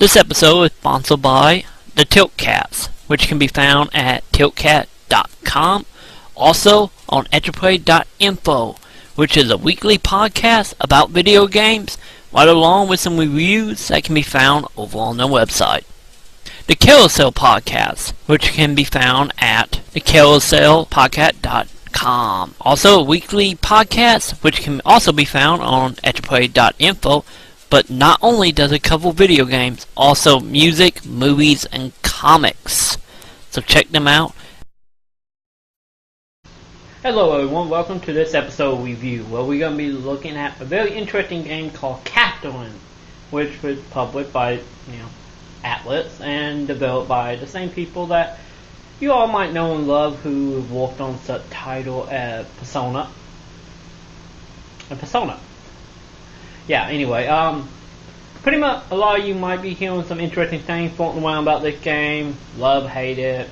This episode is sponsored by the Tiltcast, which can be found at tiltcat.com. Also on Enterplay.info, which is a weekly podcast about video games, right along with some reviews that can be found over on their website. The Carousel Podcast, which can be found at thecarouselpodcast.com. Also a weekly podcast, which can also be found on Enterplay.info. But not only does it cover video games, also music, movies, and comics. So check them out. Hello everyone, welcome to this episode review, where we're going to be looking at a very interesting game called Catherine, which was published by, Atlas, and developed by the same people that you all might know and love, who have worked on such title as Persona. Pretty much a lot of you might be hearing some interesting things floating around about this game. Love, hate it,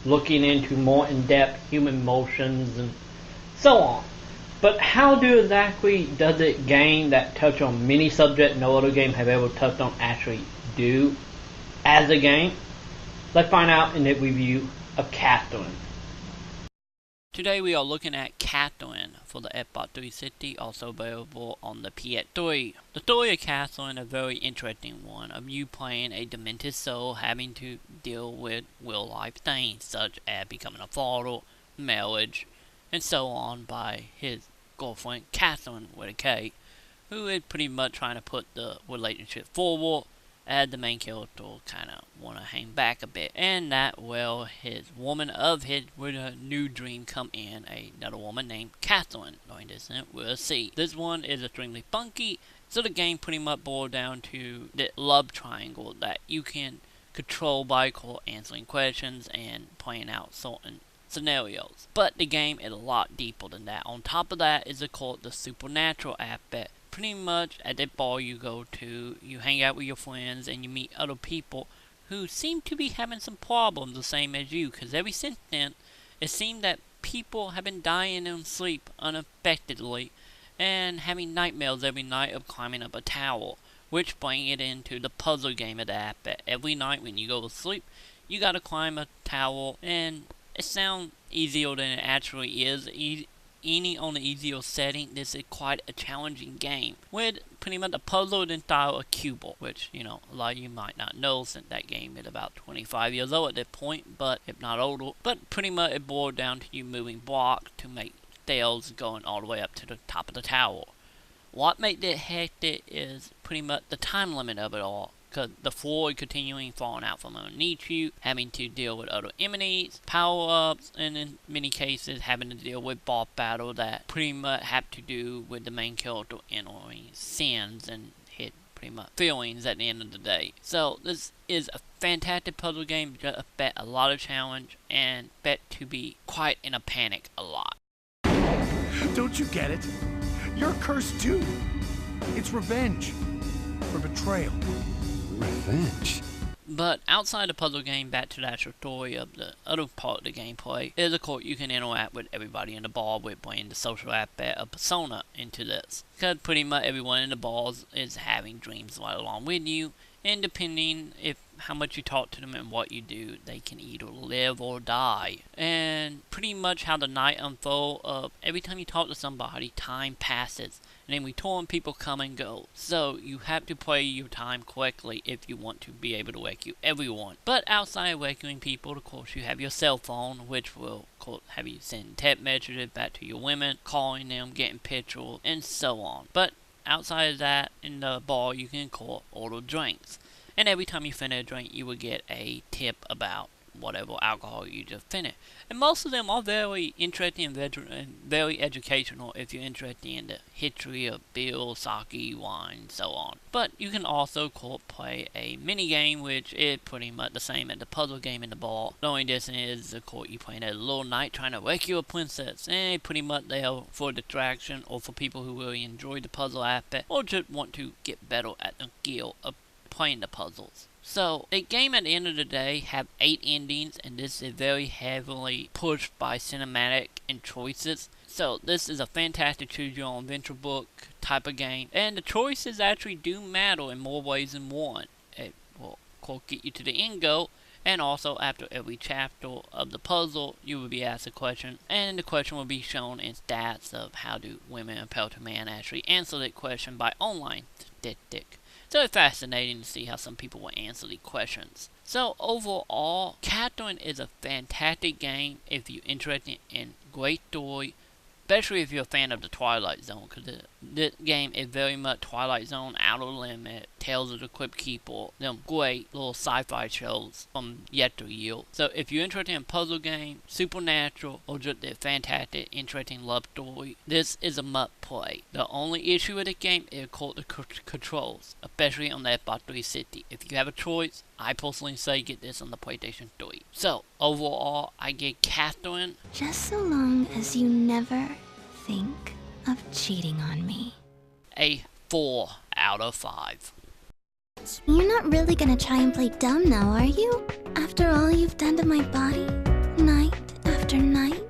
looking into more in-depth human emotions and so on. But how exactly does it game that touch on many subjects no other game have ever touched on actually do as a game? Let's find out in the review of Catherine. Today we are looking at Catherine for the Xbox 360, also available on the PS3. The story of Catherine is a very interesting one, of you playing a demented soul having to deal with real-life things, such as becoming a father, marriage, and so on, by his girlfriend Catherine with a K, who is pretty much trying to put the relationship forward, as the main character kind of want to hang back a bit. And that, well, his woman of his with a new dream come in, another woman named Catherine. During this, we'll see. This one is extremely funky, so the game pretty much boils down to the love triangle that you can control by answering questions and playing out certain scenarios. But the game is a lot deeper than that. On top of that is the supernatural aspect. Pretty much at that bar you go to, you hang out with your friends and you meet other people who seem to be having some problems the same as you, because ever since then it seemed that people have been dying in sleep unaffectedly and having nightmares every night of climbing up a tower, which brings it into the puzzle game of that. Every night when you go to sleep you gotta climb a tower, and it sounds easier than it actually is. On the easier setting, this is quite a challenging game, with pretty much the puzzle in style of Cubert, which, a lot of you might not know, since that game is about 25 years old at that point, but if not older. But pretty much it boiled down to you moving blocks to make stairs going all the way up to the top of the tower. What made it hectic is pretty much the time limit of it all, because the floor is continuing falling out from underneath you, having to deal with other enemies, power-ups, and in many cases having to deal with boss battle that pretty much have to do with the main character entering sins and hit pretty much feelings at the end of the day. So this is a fantastic puzzle game, just bet a lot of challenge, and bet to be quite in a panic a lot. Don't you get it? You're cursed too. It's revenge for betrayal. Revenge. But outside the puzzle game, back to the actual story of the other part of the gameplay, is of course you can interact with everybody in the bar with playing the social aspect of Persona into this. Because pretty much everyone in the bars is having dreams right along with you, and depending how much you talk to them and what you do, they can either live or die. And pretty much how the night unfolds, every time you talk to somebody, time passes. And in return, people come and go. So you have to play your time correctly if you want to be able to rescue everyone. But outside of rescuing people, of course, you have your cell phone, which will, of course, have you send text messages back to your women, calling them, getting pictures, and so on. But outside of that, in the bar, you can order drinks. And every time you finish a drink, you will get a tip about whatever alcohol you just finished. And most of them are very interesting and very educational if you're interested in the history of beer, sake, wine, and so on. But you can also play a mini game, which is pretty much the same as the puzzle game in the bar. The only difference is, of course, you playing a little knight trying to rescue a princess, and pretty much there for distraction or for people who really enjoy the puzzle aspect or just want to get better at the skill of playing the puzzles. So, the game at the end of the day have 8 endings, and this is very heavily pushed by cinematic and choices. So, this is a fantastic choose your own adventure book type of game, and the choices actually do matter in more ways than one. course get you to the end goal. And also, after every chapter of the puzzle, you will be asked a question, and the question will be shown in stats of how do women appeal to man actually answer that question by online statistic. So it's fascinating to see how some people will answer the questions. So overall, Catherine is a fantastic game if you're interested in great story, especially if you're a fan of the Twilight Zone, because this game is very much Twilight Zone, Outer Limit, Tales of the Crypt Keeper, them great little sci-fi shows from yesteryear. So if you're interested in puzzle game, supernatural, or just a fantastic, interesting love story, this is a must play. The only issue with the game is called the controls, especially on the Xbox 360. If you have a choice, I personally say get this on the PlayStation 3. So overall, I give Catherine, just so long as you never think of cheating on me, a 4 out of 5. You're not really gonna try and play dumb now, are you? After all you've done to my body, night after night?